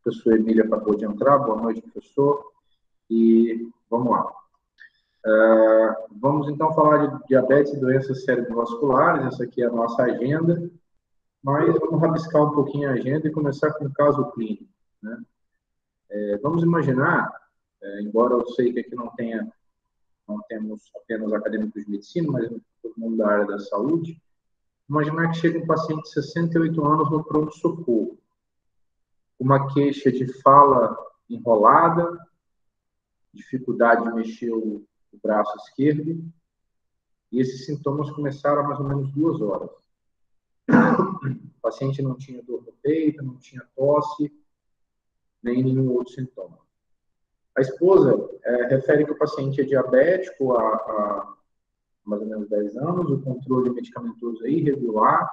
Professor Emília acabou de entrar. Boa noite, professor. E vamos lá. Vamos, então, falar de diabetes e doenças cerebrovasculares. Essa aqui é a nossa agenda. Mas vamos rabiscar um pouquinho a agenda e começar com o caso clínico, né? Vamos imaginar, embora eu sei que aqui não temos apenas acadêmicos de medicina, mas todo mundo da área da saúde, imaginar que chega um paciente de 68 anos no pronto-socorro, uma queixa de fala enrolada, dificuldade de mexer o braço esquerdo, e esses sintomas começaram há mais ou menos 2 horas. O paciente não tinha dor no peito, não tinha tosse, nem nenhum outro sintoma. A esposa refere que o paciente é diabético há mais ou menos 10 anos, o controle medicamentoso é irregular,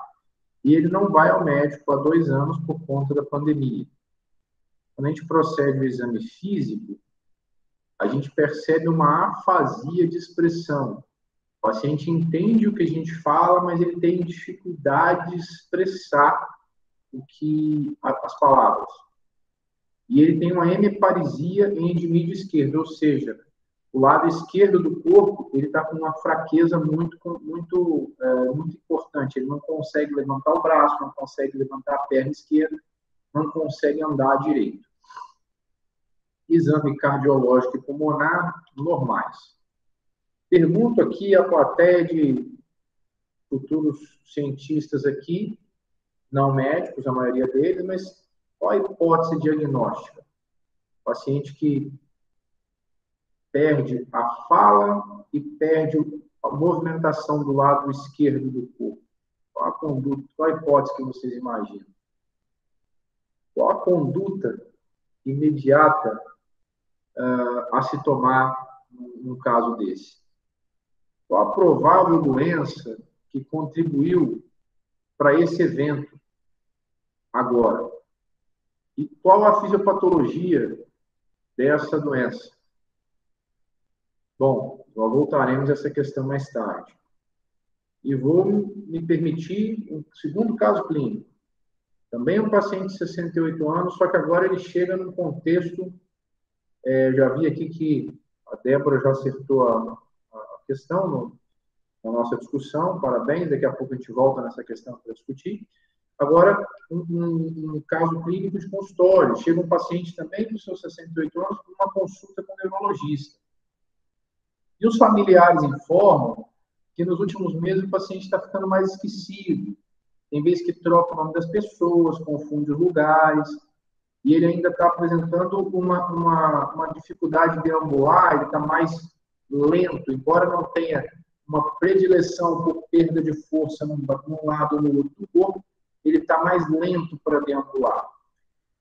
e ele não vai ao médico há 2 anos por conta da pandemia. Quando a gente procede o exame físico, a gente percebe uma afasia de expressão. O paciente entende o que a gente fala, mas ele tem dificuldade de expressar as palavras. E ele tem uma hemiparesia em endimídio esquerdo, ou seja, o lado esquerdo do corpo ele está com uma fraqueza muito importante. Ele não consegue levantar o braço, não consegue levantar a perna esquerda, não consegue andar direito. Exame cardiológico e pulmonar normais. Pergunto aqui à plateia de futuros cientistas aqui, não médicos, a maioria deles, mas qual a hipótese diagnóstica? Paciente que perde a fala e perde a movimentação do lado esquerdo do corpo. Qual a conduta, qual a hipótese que vocês imaginam? Qual a conduta imediata a se tomar num caso desse? Qual a provável doença que contribuiu para esse evento agora? E qual a fisiopatologia dessa doença? Bom, nós voltaremos a essa questão mais tarde. E vou me permitir um segundo caso clínico. Também um paciente de 68 anos, só que agora ele chega num contexto... já vi aqui que a Débora já acertou a questão na nossa discussão. Parabéns, daqui a pouco a gente volta nessa questão para discutir. Agora, um caso clínico de consultório. Chega um paciente também com seus 68 anos com uma consulta com o neurologista. E os familiares informam que nos últimos meses o paciente está ficando mais esquecido. Tem vezes que troca o nome das pessoas, confunde os lugares, e ele ainda está apresentando uma dificuldade de deambular, ele está mais lento, embora não tenha uma predileção por perda de força num lado ou no outro do corpo, ele está mais lento para deambular.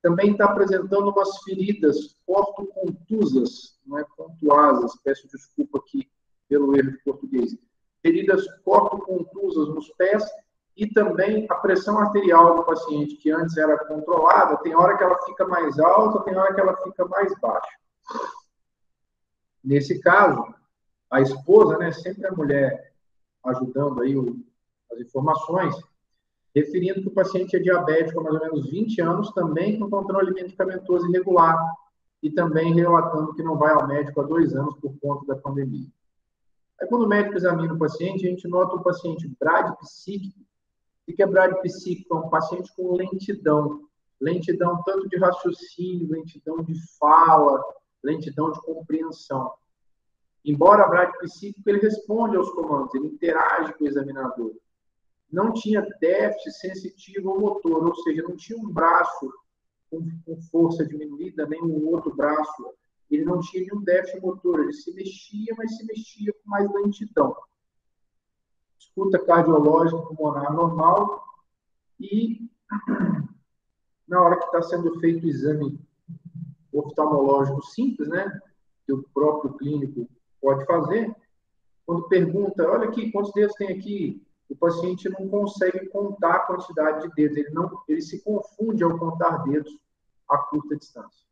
Também está apresentando umas feridas ortocontusas, não é contuasas, peço desculpa aqui pelo erro de português. Feridas ortocontusas nos pés e também a pressão arterial do paciente, que antes era controlada, tem hora que ela fica mais alta, tem hora que ela fica mais baixa. Nesse caso, a esposa, né, sempre a mulher ajudando aí as informações, referindo que o paciente é diabético há mais ou menos 20 anos, também com controle medicamentoso irregular, e também relatando que não vai ao médico há 2 anos por conta da pandemia. Aí, quando o médico examina o paciente, a gente nota um paciente bradipsíquico. O que é bradipsíquico? É um paciente com lentidão. Lentidão tanto de raciocínio, lentidão de fala, lentidão de compreensão. Embora bradipsíquico, ele responde aos comandos, ele interage com o examinador. Não tinha déficit sensitivo ou motor, ou seja, não tinha um braço com força diminuída, nem um outro braço. Ele não tinha nenhum déficit motor, ele se mexia, mas se mexia com mais lentidão. Escuta cardiológica pulmonar normal e, na hora que está sendo feito o exame oftalmológico simples, né, que o próprio clínico pode fazer, quando pergunta, olha aqui, quantos dedos tem aqui? O paciente não consegue contar a quantidade de dedos, ele se confunde ao contar dedos a curta distância.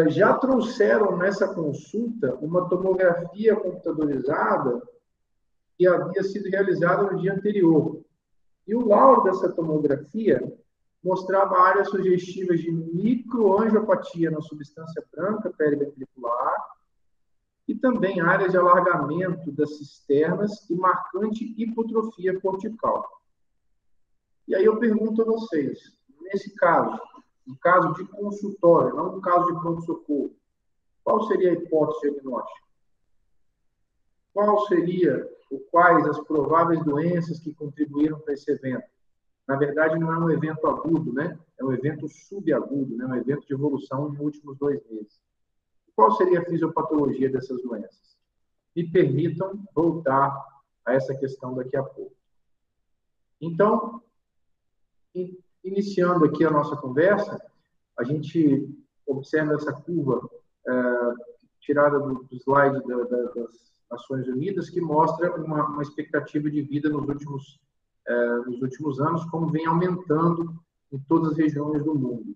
Já trouxeram nessa consulta uma tomografia computadorizada que havia sido realizada no dia anterior. E o laudo dessa tomografia mostrava áreas sugestivas de microangiopatia na substância branca periventricular e também áreas de alargamento das cisternas e marcante hipotrofia cortical. E aí eu pergunto a vocês, nesse caso, no caso de consultório, não no caso de pronto-socorro, qual seria a hipótese diagnóstica? Qual seria ou quais as prováveis doenças que contribuíram para esse evento? Na verdade, não é um evento agudo, né? É um evento subagudo, né? Um evento de evolução nos últimos 2 meses. Qual seria a fisiopatologia dessas doenças? Me permitam voltar a essa questão daqui a pouco. Então, iniciando aqui a nossa conversa, a gente observa essa curva tirada do slide das Nações Unidas, que mostra uma expectativa de vida nos últimos anos, como vem aumentando em todas as regiões do mundo.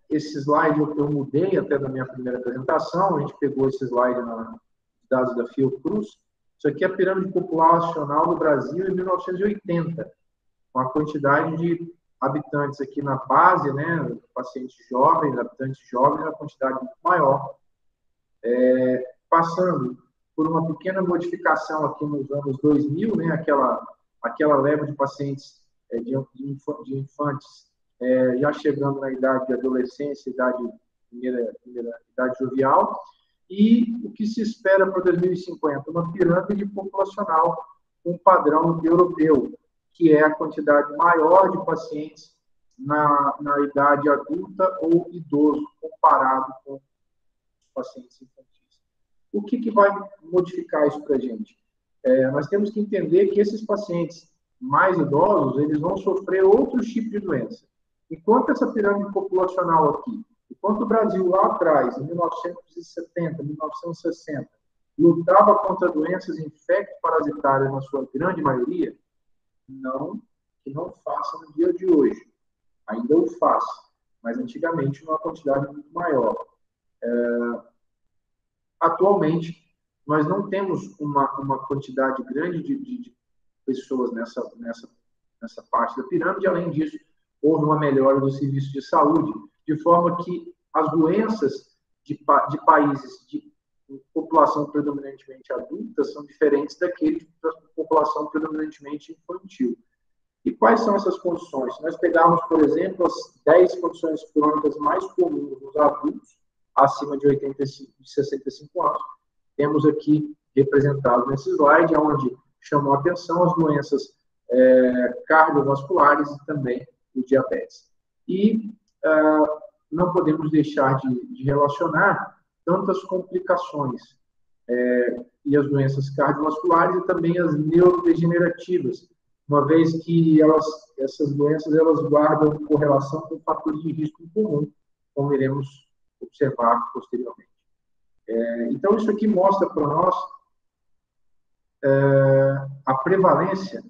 Esse slide eu mudei até da minha primeira apresentação, a gente pegou esse slide nos dados da Fiocruz. Isso aqui é a pirâmide populacional do Brasil em 1980, com a quantidade de habitantes aqui na base, né, pacientes jovens, habitantes jovens, uma quantidade muito maior. Passando por uma pequena modificação aqui nos anos 2000, né, aquela leva de pacientes de infantes já chegando na idade de adolescência, primeira idade jovial, e o que se espera para 2050? Uma pirâmide populacional com padrão europeu, que é a quantidade maior de pacientes na idade adulta ou idoso, comparado com os pacientes infantis. O que vai modificar isso para a gente? Nós temos que entender que esses pacientes mais idosos, eles vão sofrer outros tipos de doença. Enquanto essa pirâmide populacional aqui, enquanto o Brasil lá atrás, em 1970, 1960, lutava contra doenças infecto-parasitárias na sua grande maioria, que não faça no dia de hoje. Ainda o faz, mas antigamente numa quantidade muito maior. Atualmente, nós não temos uma quantidade grande de pessoas nessa parte da pirâmide. Além disso, houve uma melhora do serviço de saúde, de forma que as doenças de países de população predominantemente adulta são diferentes daqueles da população predominantemente infantil. E quais são essas condições? Se nós pegarmos, por exemplo, as 10 condições crônicas mais comuns nos adultos, acima de 65 anos, temos aqui representado nesse slide, onde chamam a atenção as doenças cardiovasculares e também o diabetes. E não podemos deixar de relacionar tantas complicações e as doenças cardiovasculares e também as neurodegenerativas, uma vez que essas doenças guardam correlação com fatores de risco em comum, como iremos observar posteriormente. Então, isso aqui mostra para nós a prevalência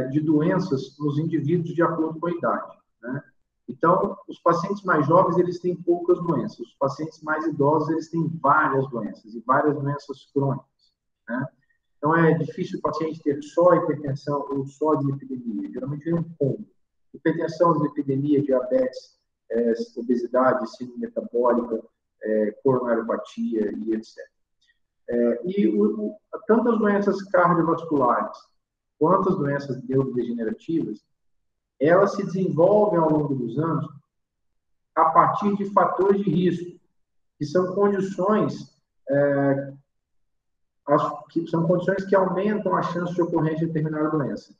de doenças nos indivíduos de acordo com a idade, né? Então, os pacientes mais jovens, eles têm poucas doenças. Os pacientes mais idosos, eles têm várias doenças, e várias doenças crônicas, né? Então, é difícil o paciente ter só hipertensão ou só dislipidemia. Geralmente, é um combo. Hipertensão, dislipidemia, diabetes, obesidade, síndrome metabólica, coronariopatia e etc. Tanto as doenças cardiovasculares quanto as doenças neurodegenerativas, elas se desenvolvem ao longo dos anos a partir de fatores de risco, que são condições que aumentam a chance de ocorrência de determinada doença.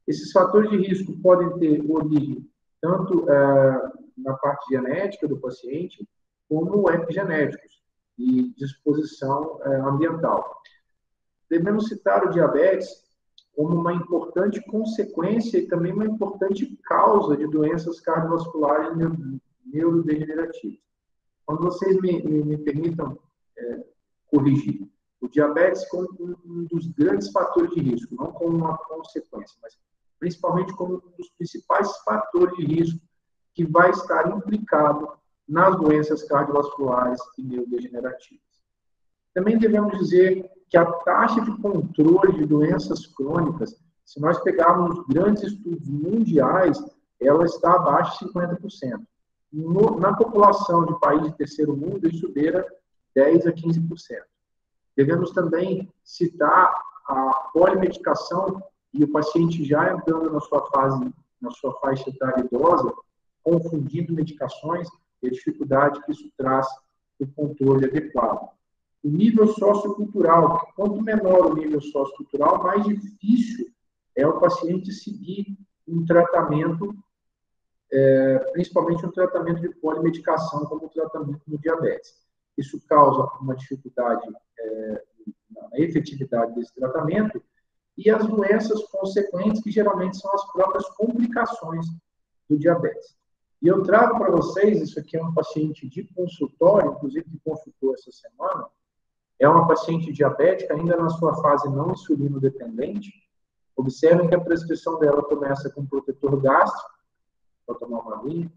Esses fatores de risco podem ter origem tanto na parte genética do paciente, como epigenéticos e disposição ambiental. Devemos citar o diabetes como uma importante consequência e também uma importante causa de doenças cardiovasculares e neurodegenerativas. Quando vocês me permitam corrigir, o diabetes como um dos grandes fatores de risco, não como uma consequência, mas principalmente como um dos principais fatores de risco que vai estar implicado nas doenças cardiovasculares e neurodegenerativas. Também devemos dizer que a taxa de controle de doenças crônicas, se nós pegarmos grandes estudos mundiais, ela está abaixo de 50%. Na população de países de terceiro mundo, isso beira 10% a 15%. Devemos também citar a polimedicação e o paciente já entrando na sua faixa etária idosa, confundindo medicações e a dificuldade que isso traz para o controle adequado. O nível sociocultural, quanto menor o nível sociocultural, mais difícil é o paciente seguir um tratamento, principalmente um tratamento de polimedicação, como o tratamento do diabetes. Isso causa uma dificuldade na efetividade desse tratamento e as doenças consequentes, que geralmente são as próprias complicações do diabetes. E eu trago para vocês, isso aqui é um paciente de consultório, inclusive que consultou essa semana, é uma paciente diabética, ainda na sua fase não insulino-dependente. Observem que a prescrição dela começa com protetor gástrico. Vou tomar uma aguinha.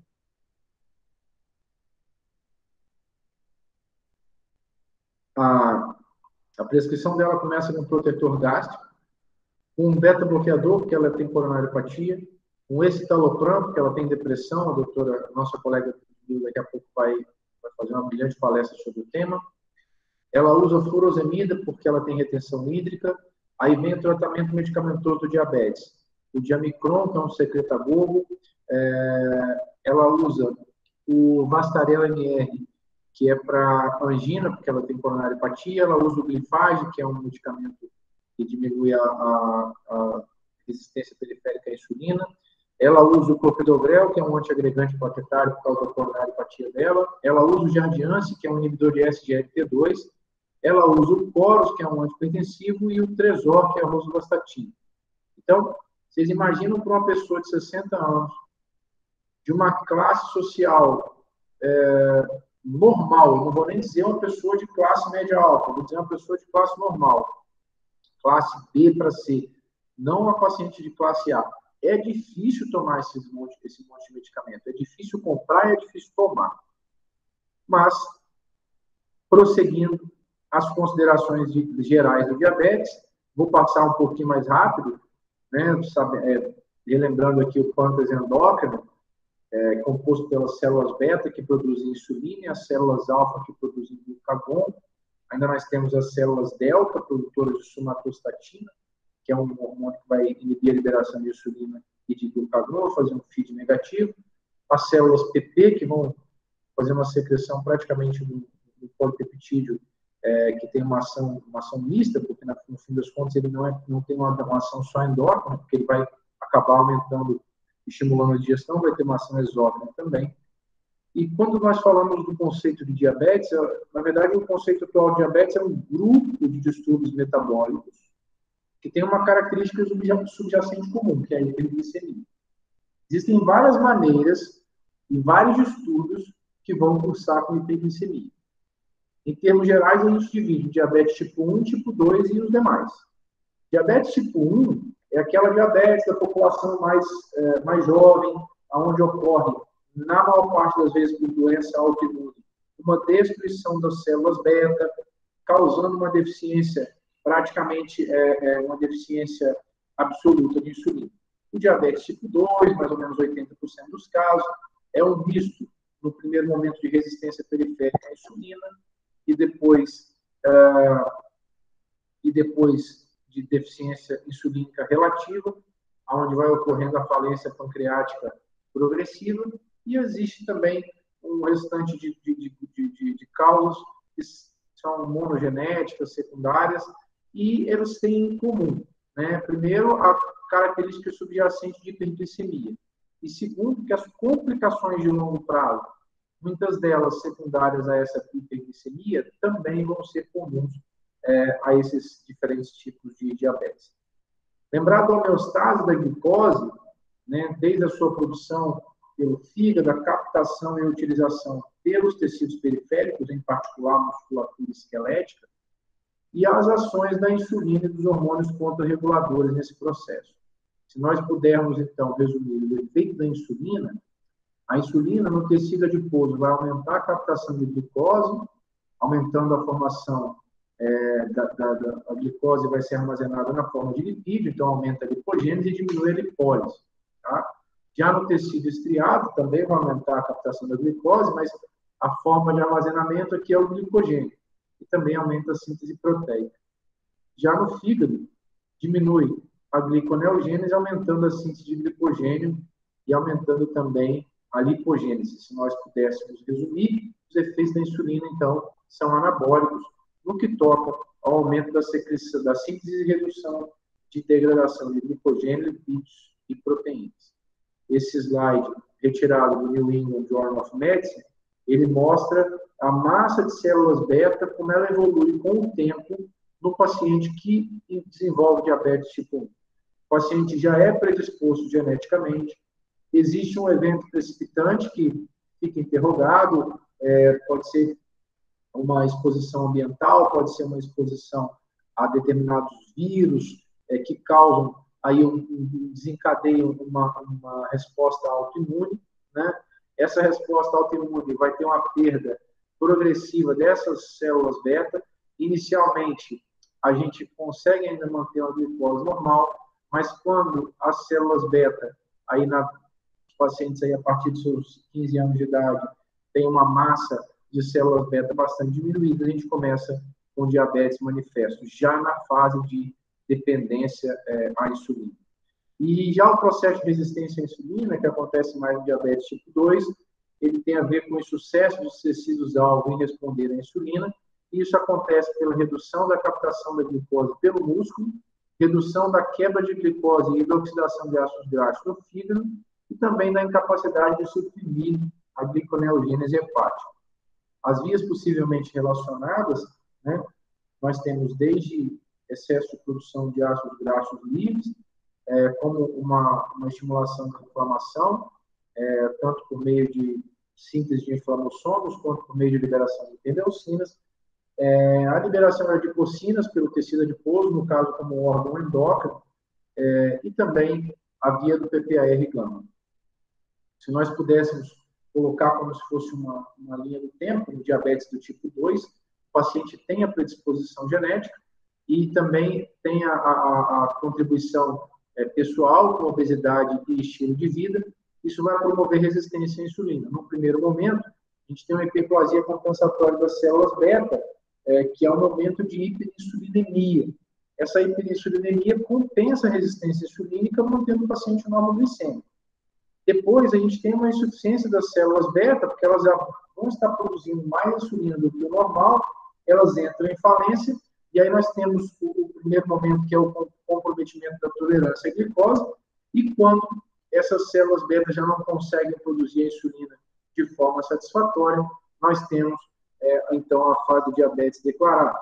A prescrição dela começa com protetor gástrico, com um beta-bloqueador, porque ela tem coronariopatia, um escitalopram, porque ela tem depressão. A nossa colega daqui a pouco vai fazer uma brilhante palestra sobre o tema. Ela usa furosemida, porque ela tem retenção hídrica. Aí vem o tratamento medicamentoso do diabetes. O diamicron, que é um secretagogo. Ela usa o Vastarel MR, que é para angina, porque ela tem coronariopatia. Ela usa o Glifage, que é um medicamento que diminui a resistência periférica à insulina. Ela usa o clopidogrel, que é um antiagregante plaquetário por causa da coronariopatia dela. Ela usa o Jardiance, que é um inibidor de SGLT2. Ela usa o Coros, que é um antihipertensivo, e o Tresor, que é a rosuvastatina. Então, vocês imaginam para uma pessoa de 60 anos, de uma classe social normal, eu não vou nem dizer uma pessoa de classe média alta, vou dizer uma pessoa de classe normal, classe B para C, não uma paciente de classe A. É difícil tomar esse monte de medicamento, é difícil comprar e é difícil tomar. Mas, prosseguindo as considerações gerais do diabetes, vou passar um pouquinho mais rápido, né, relembrando aqui o pâncreas endócrino, composto pelas células beta, que produzem insulina, e as células alfa, que produzem glucagon. Ainda nós temos as células delta, produtoras de somatostatina, que é um hormônio que vai inibir a liberação de insulina e de glucagon, fazer um feed negativo. As células PP, que vão fazer uma secreção praticamente do polipeptídeo, que tem uma ação mista, porque no fim das contas ele não tem uma ação só endócrina, porque ele vai acabar aumentando, estimulando a digestão, vai ter uma ação exócrina também. E quando nós falamos do conceito de diabetes, na verdade o conceito atual de diabetes é um grupo de distúrbios metabólicos que tem uma característica subjacente comum, que é a hiperglicemia. Existem várias maneiras e vários estudos que vão cursar com hiperglicemia. Em termos gerais, a gente divide diabetes tipo 1, tipo 2 e os demais. Diabetes tipo 1 é aquela diabetes da população mais jovem, onde ocorre, na maior parte das vezes, por doença autoimune, uma destruição das células beta, causando uma deficiência, praticamente uma deficiência absoluta de insulina. O diabetes tipo 2, mais ou menos 80% dos casos, é um misto, no primeiro momento, de resistência periférica à insulina, e depois de deficiência insulínica relativa, onde vai ocorrendo a falência pancreática progressiva, e existe também um restante de causas que são monogenéticas, secundárias, e eles têm em comum, né? Primeiro, a característica subjacente de hiperglicemia, e segundo, que as complicações de longo prazo, muitas delas secundárias a essa hiperglicemia, também vão ser comuns a esses diferentes tipos de diabetes. Lembrar da homeostase da glicose, né, desde a sua produção pelo fígado, a captação e a utilização pelos tecidos periféricos, em particular a musculatura esquelética, e as ações da insulina e dos hormônios contra-reguladores nesse processo. Se nós pudermos, então, resumir o efeito da insulina, a insulina no tecido adiposo vai aumentar a captação de glicose, aumentando a formação a glicose vai ser armazenada na forma de lipídio, então aumenta a lipogênese e diminui a lipólise. Tá? Já no tecido estriado, também vai aumentar a captação da glicose, mas a forma de armazenamento aqui é o glicogênio, e também aumenta a síntese proteica. Já no fígado, diminui a gliconeogênese, aumentando a síntese de glicogênio e aumentando também a lipogênese. Se nós pudéssemos resumir, os efeitos da insulina, então, são anabólicos, no que toca ao aumento da secreção, da síntese e redução de degradação de glicogênio, lipídios e proteínas. Esse slide, retirado do New England Journal of Medicine, ele mostra a massa de células beta, como ela evolui com o tempo no paciente que desenvolve diabetes tipo 1. O paciente já é predisposto geneticamente, existe um evento precipitante que fica interrogado, pode ser uma exposição ambiental, pode ser uma exposição a determinados vírus que causam, aí desencadeiam uma resposta autoimune, né? Essa resposta autoimune vai ter uma perda progressiva dessas células beta. Inicialmente, a gente consegue ainda manter uma glicose normal, mas quando as células beta, aí os pacientes aí a partir de seus 15 anos de idade, tem uma massa de células beta bastante diminuída, a gente começa com diabetes manifesto, já na fase de dependência à insulina. E já o processo de resistência à insulina, que acontece mais no diabetes tipo 2, ele tem a ver com o sucesso dos tecidos-alvo em responder à insulina, e isso acontece pela redução da captação da glicose pelo músculo, redução da quebra de glicose e hidroxidação de ácidos graxos no fígado, e também da incapacidade de suprimir a gliconeogênese hepática. As vias possivelmente relacionadas, né, nós temos desde excesso de produção de ácidos graxos livres, como uma estimulação da inflamação, tanto por meio de síntese de inflamassomos, quanto por meio de liberação de interleucinas, a liberação de adipocinas pelo tecido adiposo, no caso como órgão endócrino, e também a via do PPAR-gama. Se nós pudéssemos colocar como se fosse uma linha do tempo, no diabetes do tipo 2, o paciente tem a predisposição genética e também tem a contribuição pessoal, com obesidade e estilo de vida. Isso vai promover resistência à insulina. No primeiro momento, a gente tem uma hiperplasia compensatória das células beta, que é um momento de hiperinsulinemia. Essa hiperinsulinemia compensa a resistência insulínica, mantendo o paciente normoglicêmico. Depois, a gente tem uma insuficiência das células beta, porque elas já vão estar produzindo mais insulina do que o normal, elas entram em falência, e aí nós temos o primeiro momento, que é o comprometimento da tolerância à glicose, e quando essas células beta já não conseguem produzir a insulina de forma satisfatória, nós temos, então, a fase do diabetes declarado.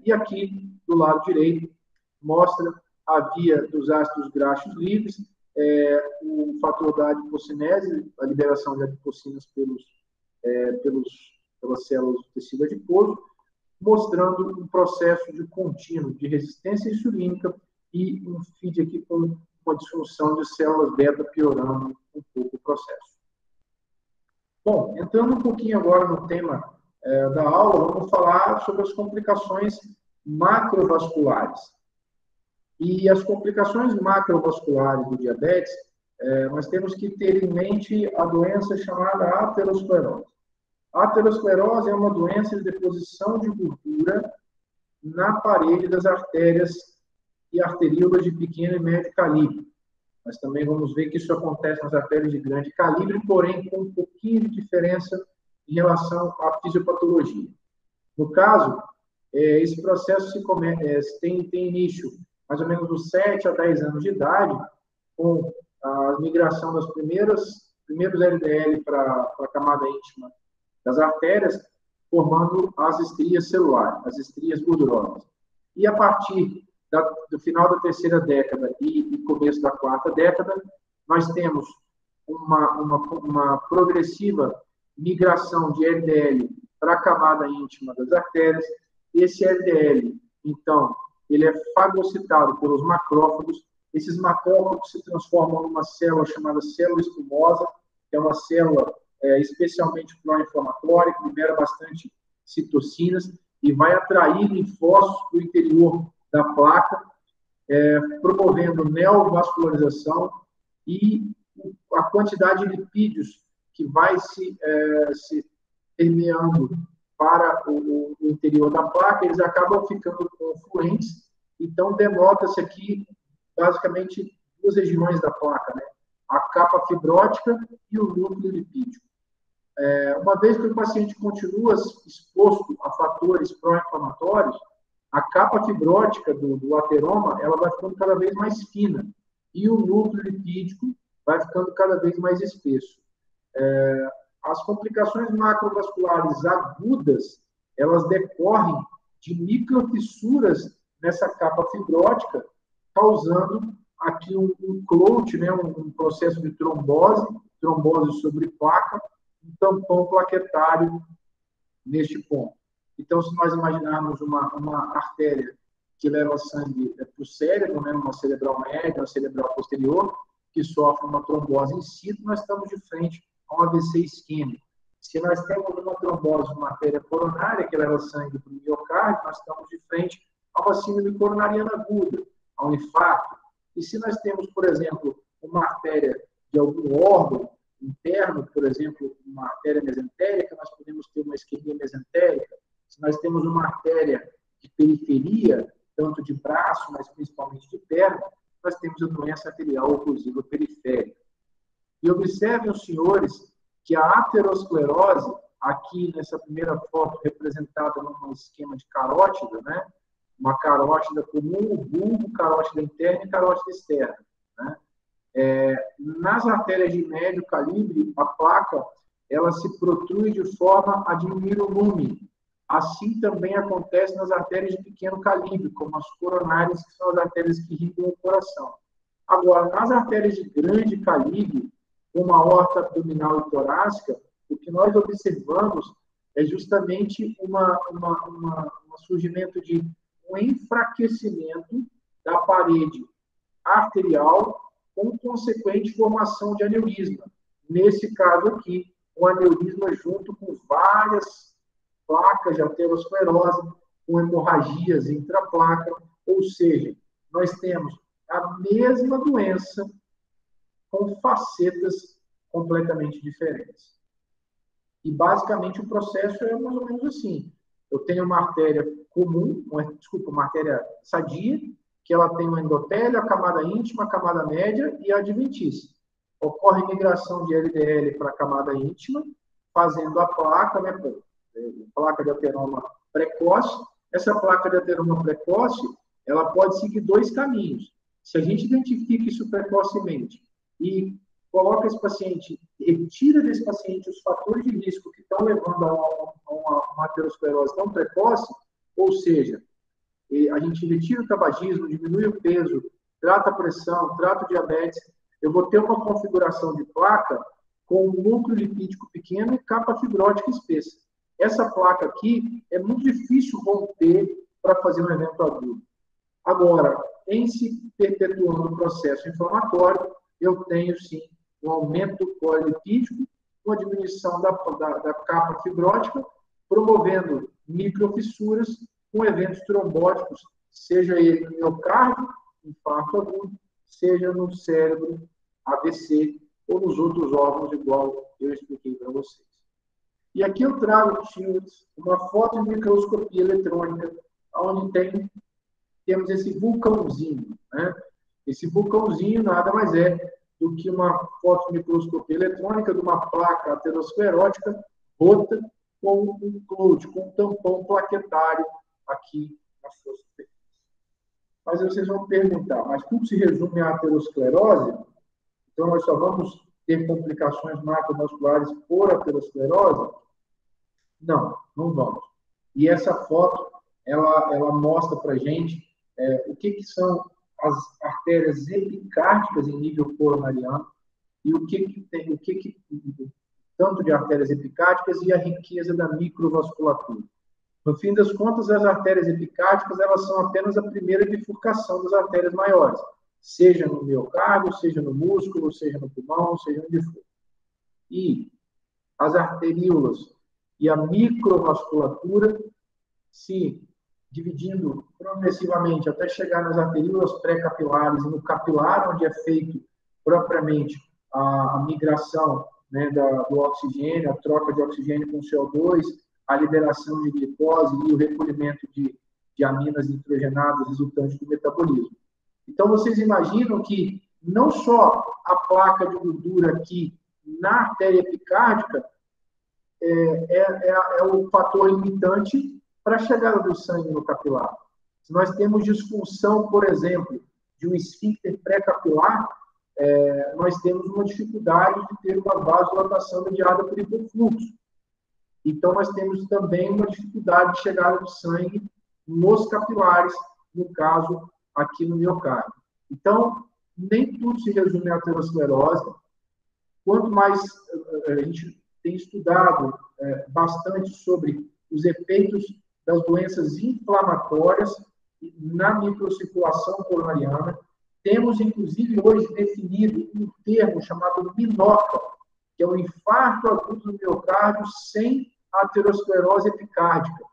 E aqui, do lado direito, mostra a via dos ácidos graxos livres, o fator da adipocinese, a liberação de adipocinas pelas células do tecido adiposo, mostrando um processo de contínuo de resistência insulínica e um feed aqui com uma disfunção de células beta, piorando um pouco o processo. Bom, entrando um pouquinho agora no tema da aula, vamos falar sobre as complicações macrovasculares. E as complicações macrovasculares do diabetes, nós temos que ter em mente a doença chamada aterosclerose. A aterosclerose é uma doença de deposição de gordura na parede das artérias e arteríolas de pequeno e médio calibre. Nós também vamos ver que isso acontece nas artérias de grande calibre, porém com um pouquinho de diferença em relação à fisiopatologia. No caso, esse processo tem início mais ou menos dos 7 a 10 anos de idade, com a migração dos primeiros LDL para a camada íntima das artérias, formando as estrias celulares, as estrias gordurosas. E a partir do final da terceira década e começo da quarta década, nós temos uma progressiva migração de LDL para a camada íntima das artérias. Esse LDL, então, ele é fagocitado pelos macrófagos. Esses macrófagos se transformam numa célula chamada célula espumosa, que é uma célula especialmente pró-inflamatória, que libera bastante citocinas e vai atrair linfócitos para o interior da placa, promovendo neovascularização e a quantidade de lipídios que vai se permeando para o interior da placa, eles acabam ficando confluentes, então denota-se aqui basicamente duas regiões da placa, né? A capa fibrótica e o núcleo lipídico. Uma vez que o paciente continua exposto a fatores pró-inflamatórios, a capa fibrótica do ateroma ela vai ficando cada vez mais fina e o núcleo lipídico vai ficando cada vez mais espesso. As complicações macrovasculares agudas, elas decorrem de microfissuras nessa capa fibrótica, causando aqui um clout, né, um processo de trombose sobre placa, um tampão plaquetário neste ponto. Então, se nós imaginarmos uma artéria que leva sangue para o cérebro, né, uma cerebral média, uma cerebral posterior, que sofre uma trombose in situ, nós estamos de frente a um AVC isquêmico. Se nós temos uma trombose, uma artéria coronária que leva sangue para o miocárdio, nós estamos de frente a uma síndrome coronariana aguda, a um infarto. E se nós temos, por exemplo, uma artéria de algum órgão interno, por exemplo, uma artéria mesentérica, nós podemos ter uma isquemia mesentérica. Se nós temos uma artéria de periferia, tanto de braço, mas principalmente de perna, nós temos a doença arterial oclusiva periférica. E observem os senhores que a aterosclerose, aqui nessa primeira foto representada num esquema de carótida, né? Uma carótida comum, bulbo, carótida interna e carótida externa, né? Nas artérias de médio calibre, a placa ela se protrui de forma a diminuir o lume. Assim também acontece nas artérias de pequeno calibre, como as coronárias, que são as artérias que irrigam o coração. Agora, nas artérias de grande calibre, como a aorta abdominal e torácica, o que nós observamos é justamente um surgimento de um enfraquecimento da parede arterial com consequente formação de aneurisma. Nesse caso aqui, um aneurisma junto com várias placas de aterosclerose, com hemorragias intraplaca, ou seja, nós temos a mesma doença com facetas completamente diferentes. E, basicamente, o processo é mais ou menos assim. Eu tenho uma artéria comum, uma artéria sadia, que ela tem um endotélio, a camada íntima, a camada média e a adventícia. Ocorre migração de LDL para a camada íntima, fazendo a placa, né, placa de ateroma precoce. Essa placa de ateroma precoce, ela pode seguir dois caminhos. Se a gente identifica isso precocemente e coloca esse paciente, retira desse paciente os fatores de risco que estão levando a uma aterosclerose tão precoce, ou seja, a gente retira o tabagismo, diminui o peso, trata a pressão, trata o diabetes, eu vou ter uma configuração de placa com um núcleo lipídico pequeno e capa fibrótica espessa. Essa placa aqui é muito difícil romper para fazer um evento agudo. Agora, em se perpetuando o processo inflamatório, eu tenho, sim, um aumento do colo lipídico, uma diminuição da capa fibrótica, promovendo microfissuras com eventos trombóticos, seja ele no miocárdio, infarto agudo, seja no cérebro, AVC, ou nos outros órgãos, igual eu expliquei para vocês. E aqui eu trago, senhores, uma foto de microscopia eletrônica, onde temos esse vulcãozinho, né? Esse vulcãozinho nada mais é do que uma fotomicroscopia eletrônica de uma placa aterosclerótica rota com um cloud, com um tampão plaquetário aqui na sua superfície. Mas aí vocês vão perguntar, mas tudo se resume à aterosclerose? Então nós só vamos ter complicações macrovasculares por aterosclerose? Não, não vamos. E essa foto, ela mostra para a gente o que são as artérias epicárdicas em nível coronariano e o que tanto de artérias epicárdicas e a riqueza da microvasculatura. No fim das contas, as artérias epicárdicas, elas são apenas a primeira bifurcação das artérias maiores, seja no miocárdio, seja no músculo, seja no pulmão, seja onde for. E as arteríolas e a microvasculatura se dividindo progressivamente até chegar nas arteríolas pré-capilares e no capilar, onde é feito propriamente a migração, né, do oxigênio, a troca de oxigênio com CO2, a liberação de glicose e o recolhimento de aminas nitrogenadas resultantes do metabolismo. Então, vocês imaginam que não só a placa de gordura aqui na artéria epicárdica é o fator limitante para a chegada do sangue no capilar. Se nós temos disfunção, por exemplo, de um esfíncter pré-capilar, nós temos uma dificuldade de ter uma vasodilatação mediada por hipofluxo. Então, nós temos também uma dificuldade de chegada do sangue nos capilares, no caso, aqui no miocárdio. Então, nem tudo se resume à aterosclerose. Quanto mais a gente tem estudado bastante sobre os efeitos das doenças inflamatórias na microcirculação coronariana, temos, inclusive, hoje definido um termo chamado MINOCA, que é o infarto agudo do miocárdio sem aterosclerose epicárdica,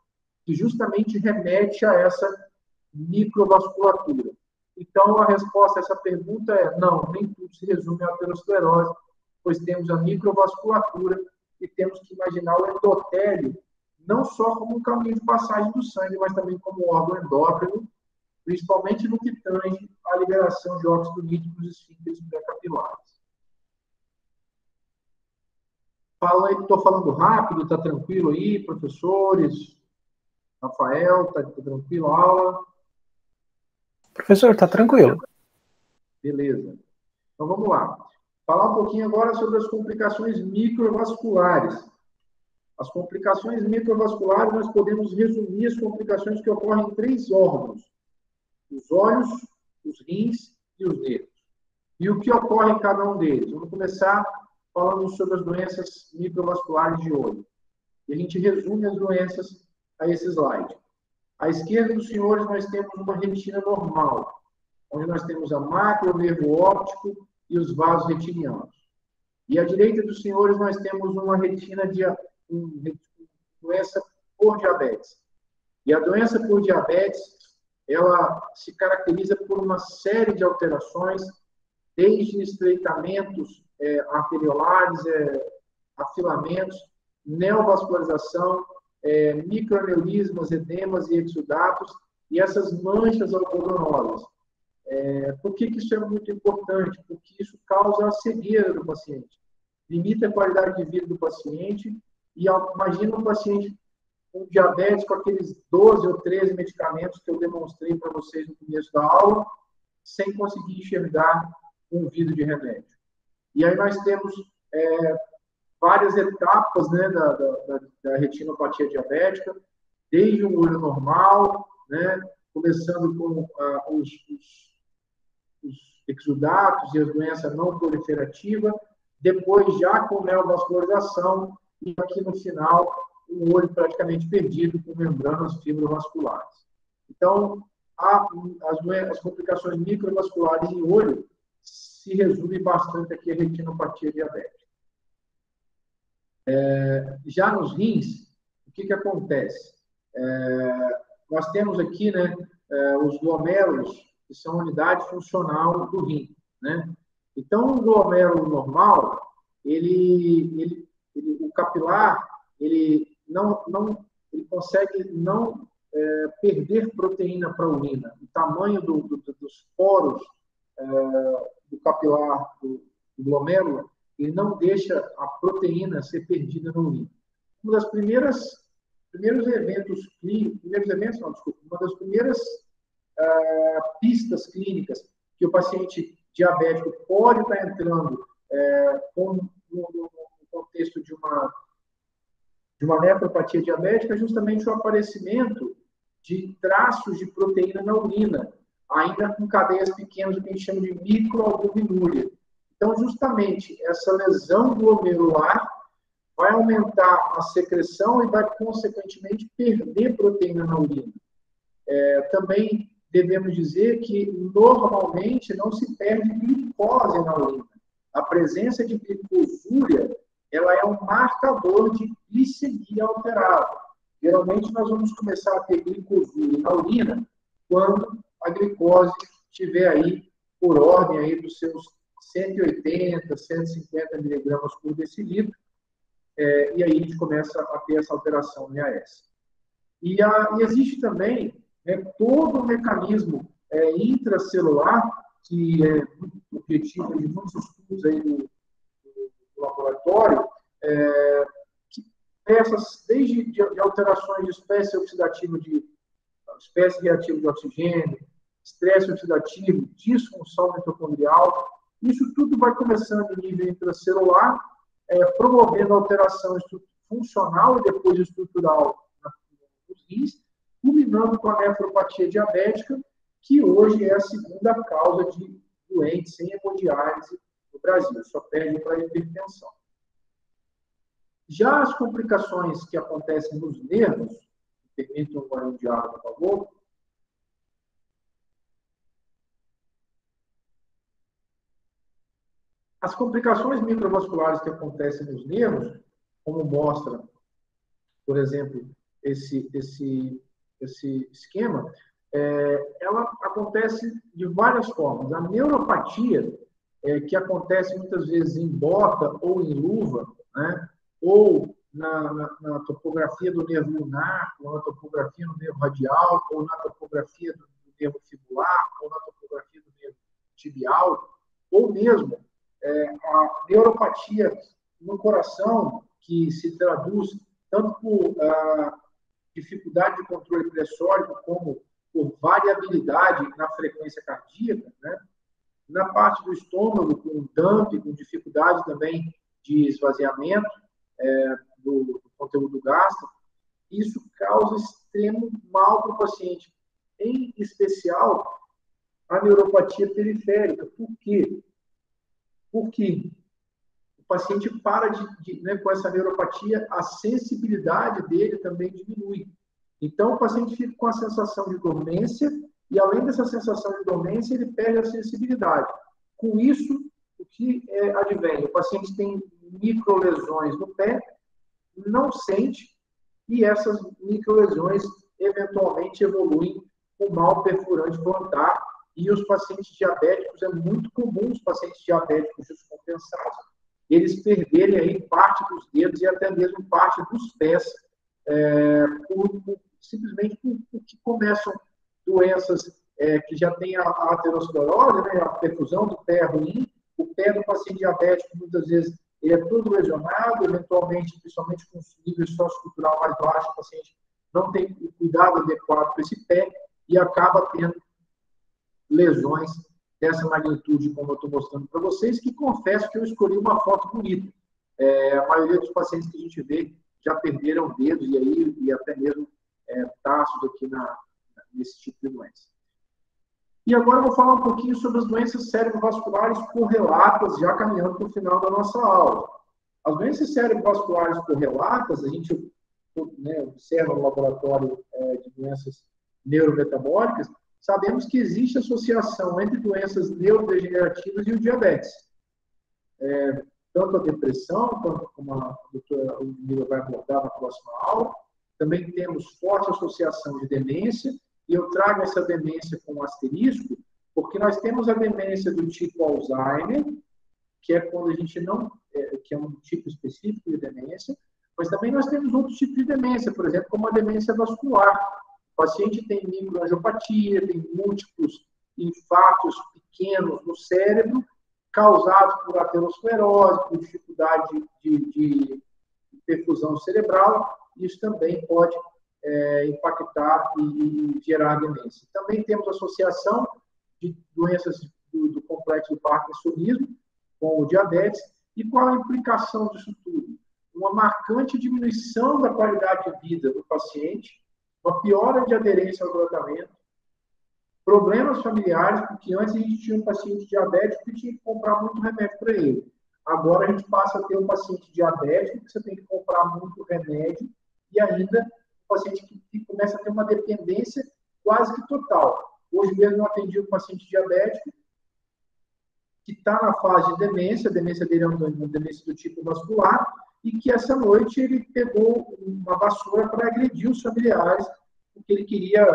que justamente remete a essa microvasculatura. Então, a resposta a essa pergunta é não, nem tudo se resume à aterosclerose, pois temos a microvasculatura e temos que imaginar o endotélio não só como um caminho de passagem do sangue, mas também como órgão endócrino, principalmente no que tange a liberação de óxido nítrico nos esfíncteres pré-capilares. Estou falando rápido, está tranquilo aí, professores? Rafael, está tranquilo a aula? Professor, está tranquilo. Beleza. Então, vamos lá. Falar um pouquinho agora sobre as complicações microvasculares. As complicações microvasculares, nós podemos resumir as complicações que ocorrem em 3 órgãos: os olhos, os rins e os nervos. E o que ocorre em cada um deles? Vamos começar falando sobre as doenças microvasculares de olho. E a gente resume as doenças a esse slide. À esquerda dos senhores, nós temos uma retina normal, onde nós temos a macro, o nervo óptico e os vasos retinianos. E à direita dos senhores, nós temos uma retina de doença por diabetes. E a doença por diabetes, ela se caracteriza por uma série de alterações, desde estreitamentos arteriolares, afilamentos, neovascularização, microaneurismas, edemas e exudatos, e essas manchas algodonosas. Por que isso é muito importante? Porque isso causa a cegueira do paciente, limita a qualidade de vida do paciente, e imagina um paciente com diabetes, com aqueles 12 ou 13 medicamentos que eu demonstrei para vocês no começo da aula, sem conseguir enxergar um vidro de remédio. E aí nós temos várias etapas, né, da retinopatia diabética, desde um olho normal, né, começando com os exudatos e as doenças não proliferativas, depois já com neovascularização e aqui no final um olho praticamente perdido com membranas fibrovasculares. Então, as complicações microvasculares em olho se resumem bastante aqui a retinopatia diabética. Já nos rins, o que acontece? Nós temos aqui, né, os glomérulos, que são a unidade funcional do rim, né? Então, o glomérulo normal, o capilar, ele consegue não perder proteína para a urina. O tamanho dos poros do capilar, do glomérulo, ele não deixa a proteína ser perdida na urina. Uma das primeiras pistas clínicas que o paciente diabético pode estar entrando no contexto de uma nefropatia diabética é justamente o aparecimento de traços de proteína na urina, ainda com cadeias pequenas, o que a gente chama de microalbuminúria. Então, justamente, essa lesão glomerular vai aumentar a secreção e vai, consequentemente, perder proteína na urina. Também devemos dizer que, normalmente, não se perde glicose na urina. A presença de glicosúria, ela é um marcador de glicemia alterada. Geralmente, nós vamos começar a ter glicosúria na urina quando a glicose estiver aí por ordem aí dos seus 180, 150 miligramas por decilitro, e aí a gente começa a ter essa alteração em AS. E existe também todo o mecanismo intracelular, que é objetivo de muitos estudos aí do laboratório, que desde de alterações de espécie reativa de oxigênio, estresse oxidativo, disfunção mitocondrial, isso tudo vai começando em nível intracelular, promovendo alteração funcional e depois estrutural nos rins, culminando com a nefropatia diabética, que hoje é a segunda causa de doentes sem hemodiálise no Brasil, só perde para a hipertensão. Já as complicações que acontecem nos nervos, permitam um diálogo, por favor. As complicações microvasculares que acontecem nos nervos, como mostra, por exemplo, esse esquema, ela acontece de várias formas. A neuropatia, que acontece muitas vezes em bota ou em luva, né, ou na topografia do nervo lunar, ou na topografia do nervo radial, ou na topografia do nervo fibular, ou na topografia do nervo tibial, ou mesmo a neuropatia no coração, que se traduz tanto por dificuldade de controle pressórico, como por variabilidade na frequência cardíaca, né? Na parte do estômago, com dump, com dificuldade também de esvaziamento do conteúdo gástrico, isso causa extremo mal para o paciente, em especial a neuropatia periférica. Por quê? Porque o paciente para com essa neuropatia, a sensibilidade dele também diminui. Então, o paciente fica com a sensação de dormência e, além dessa sensação de dormência, ele perde a sensibilidade. Com isso, o que advém? O paciente tem microlesões no pé, não sente, e essas microlesões eventualmente evoluem com mal perfurante plantar. E os pacientes diabéticos, é muito comum os pacientes diabéticos descompensados, eles perderem aí parte dos dedos e até mesmo parte dos pés, simplesmente porque começam doenças que já têm a aterosclerose, né, a perfusão do pé ruim. O pé do paciente diabético, muitas vezes, ele é todo lesionado, eventualmente, principalmente com nível sociocultural mais baixo, o paciente não tem o cuidado adequado para esse pé e acaba tendo lesões dessa magnitude, como eu estou mostrando para vocês, que confesso que eu escolhi uma foto bonita. A maioria dos pacientes que a gente vê já perderam dedos e até mesmo taços aqui nesse tipo de doença. E agora eu vou falar um pouquinho sobre as doenças cerebrovasculares correlatas, já caminhando para o final da nossa aula. As doenças cerebrovasculares correlatas, a gente observa no laboratório de doenças neurometabólicas, sabemos que existe associação entre doenças neurodegenerativas e o diabetes. Tanto a depressão, tanto como a doutora Ludmila vai abordar na próxima aula. Também temos forte associação de demência, e eu trago essa demência com um asterisco, porque nós temos a demência do tipo Alzheimer, que é quando a gente não... que é um tipo específico de demência, mas também nós temos outros tipos de demência, por exemplo, como a demência vascular. O paciente tem microangiopatia, tem múltiplos infartos pequenos no cérebro, causados por aterosclerose, por dificuldade de perfusão cerebral. Isso também pode impactar e gerar demência. Também temos associação de doenças do complexo do parkinsonismo com o diabetes. E qual a implicação disso tudo? Uma marcante diminuição da qualidade de vida do paciente, uma piora de aderência ao tratamento, problemas familiares, porque antes a gente tinha um paciente diabético que tinha que comprar muito remédio para ele. Agora a gente passa a ter um paciente diabético que você tem que comprar muito remédio e ainda um paciente que começa a ter uma dependência quase que total. Hoje mesmo eu atendi um paciente diabético que está na fase de demência, a demência dele é uma demência do tipo vascular, e que essa noite ele pegou uma vassoura para agredir os familiares, porque ele queria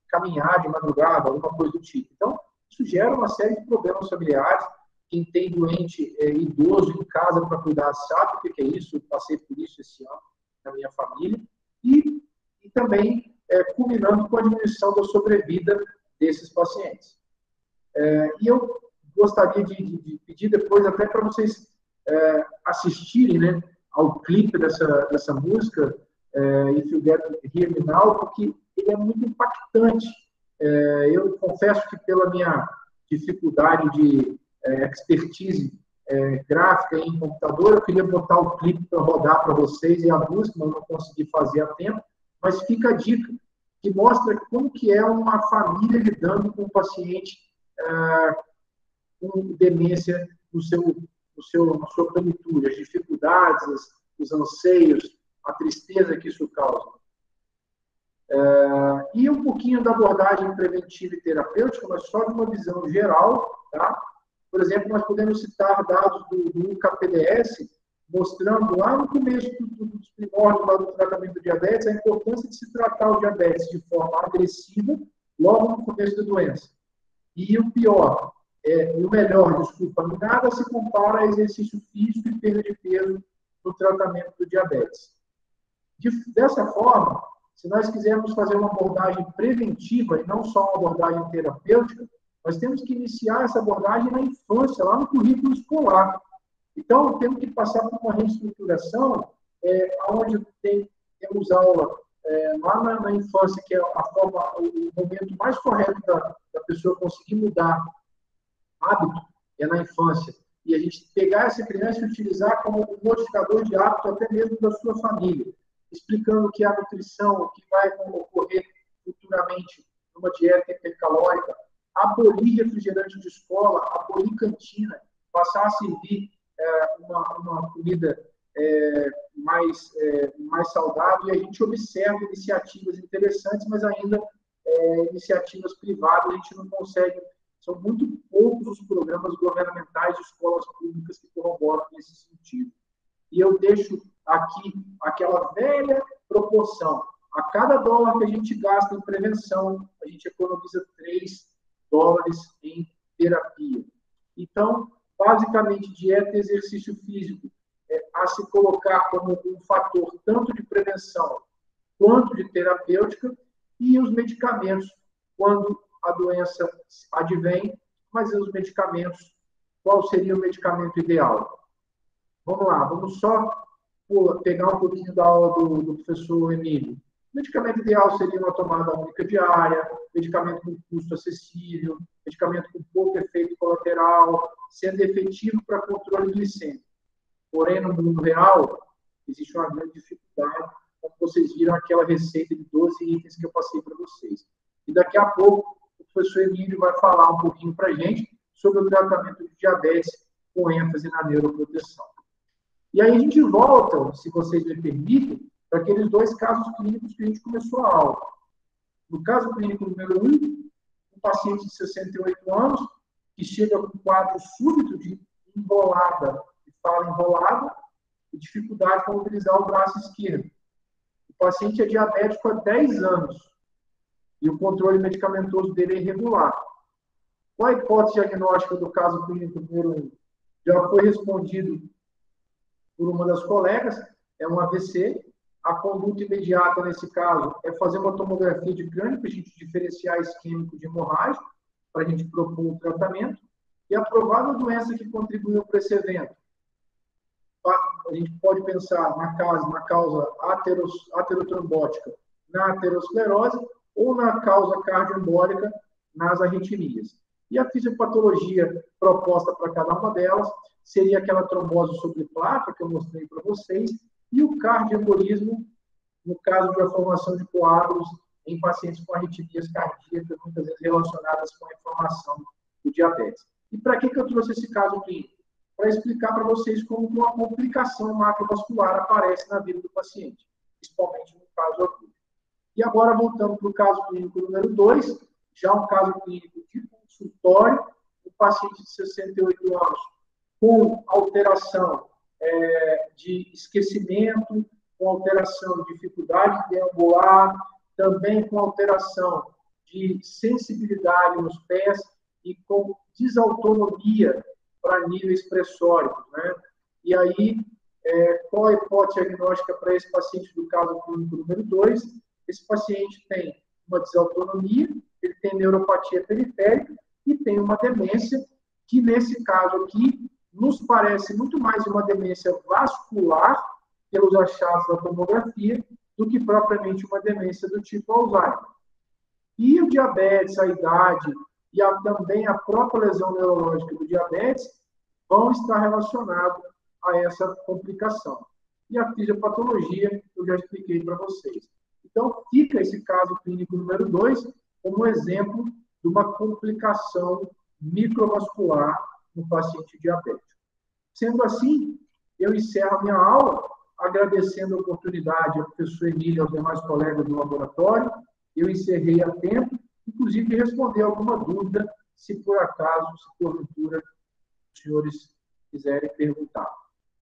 caminhar de madrugada, alguma coisa do tipo. Então, isso gera uma série de problemas familiares. quem tem doente idoso em casa para cuidar sabe o que é isso, eu passei por isso esse ano na minha família, e também culminando com a diminuição da sobrevida desses pacientes. E eu gostaria de pedir depois até para vocês assistirem, né, ao clipe dessa música, If You Get Hear Me Now, porque ele é muito impactante. Eu confesso que pela minha dificuldade de expertise gráfica em computador, eu queria botar o clipe para rodar para vocês e a música, mas não consegui fazer a tempo, mas fica a dica, que mostra como que é uma família lidando com um paciente com demência na sua plenitude, as dificuldades, os anseios, a tristeza que isso causa. E um pouquinho da abordagem preventiva e terapêutica, mas só de uma visão geral, tá? Por exemplo, nós podemos citar dados do UCAPDS, mostrando lá no começo dos primórdios do tratamento do diabetes, a importância de se tratar o diabetes de forma agressiva, logo no começo da doença. E o pior, e o melhor, desculpa, nada se compara a exercício físico e perda de peso no tratamento do diabetes. Dessa forma, se nós quisermos fazer uma abordagem preventiva e não só uma abordagem terapêutica, nós temos que iniciar essa abordagem na infância, lá no currículo escolar. Então, temos que passar por uma reestruturação, onde temos aula lá na infância, que é o momento mais correto da pessoa conseguir mudar hábito, é na infância. E a gente pegar essa criança e utilizar como um modificador de hábito até mesmo da sua família, explicando que a nutrição, o que vai ocorrer futuramente numa dieta hipercalórica, abolir refrigerante de escola, abolir cantina, passar a servir uma comida mais saudável, e a gente observa iniciativas interessantes, mas ainda iniciativas privadas a gente não consegue. São muito poucos os programas governamentais de escolas públicas que corroboram nesse sentido. E eu deixo aqui aquela velha proporção. A cada dólar que a gente gasta em prevenção, a gente economiza $3 em terapia. Então, basicamente, dieta e exercício físico a se colocar como um fator tanto de prevenção quanto de terapêutica, e os medicamentos, quando a doença advém, mas os medicamentos, qual seria o medicamento ideal? Vamos lá, vamos só pegar um pouquinho da aula do professor Emílio. O medicamento ideal seria uma tomada única diária, medicamento com custo acessível, medicamento com pouco efeito colateral, sendo efetivo para controle glicêmico. Porém, no mundo real, existe uma grande dificuldade, como vocês viram aquela receita de 12 itens que eu passei para vocês. E daqui a pouco, o professor Emílio vai falar um pouquinho para a gente sobre o tratamento de diabetes com ênfase na neuroproteção. E aí a gente volta, se vocês me permitem, para aqueles dois casos clínicos que a gente começou a aula. No caso clínico número 1, um paciente de 68 anos, que chega com um quadro súbito de embolada, de fala enrolada, e dificuldade para utilizar o braço esquerdo. O paciente é diabético há 10 anos, e o controle medicamentoso dele é irregular. Qual a hipótese diagnóstica do caso clínico número 1? Já foi respondido por uma das colegas, é um AVC. A conduta imediata, nesse caso, é fazer uma tomografia de crânio para a gente diferenciar isquêmico de hemorrágico, para a gente propor o tratamento. E a provável doença que contribuiu para esse evento, a gente pode pensar na causa aterotrombótica na aterosclerose ou na causa cardioembólica nas arritmias. E a fisiopatologia proposta para cada uma delas seria aquela trombose sobre placa que eu mostrei para vocês, e o cardioembolismo, no caso de uma formação de coágulos em pacientes com arritmias cardíacas, muitas vezes relacionadas com a inflamação do diabetes. E para que eu trouxe esse caso clínico? Para explicar para vocês como uma complicação macrovascular aparece na vida do paciente, principalmente no caso agudo. E agora, voltando para o caso clínico número 2, já um caso clínico de consultório, um paciente de 68 anos com alteração de esquecimento, com alteração de dificuldade de deambular, também com alteração de sensibilidade nos pés e com desautonomia para níveis pressóricos, né? E aí, qual a hipótese diagnóstica para esse paciente do caso clínico número 2? Esse paciente tem uma desautonomia, ele tem neuropatia periférica e tem uma demência, que nesse caso aqui, nos parece muito mais uma demência vascular, pelos achados da tomografia, do que propriamente uma demência do tipo Alzheimer. E o diabetes, a idade e também a própria lesão neurológica do diabetes vão estar relacionados a essa complicação. E a fisiopatologia, eu já expliquei para vocês. Então, fica esse caso clínico número 2 como exemplo de uma complicação microvascular no paciente diabético. Sendo assim, eu encerro a minha aula agradecendo a oportunidade ao professor Emílio e aos demais colegas do laboratório. Eu encerrei a tempo, inclusive de responder alguma dúvida, se por acaso, se porventura, os senhores quiserem perguntar.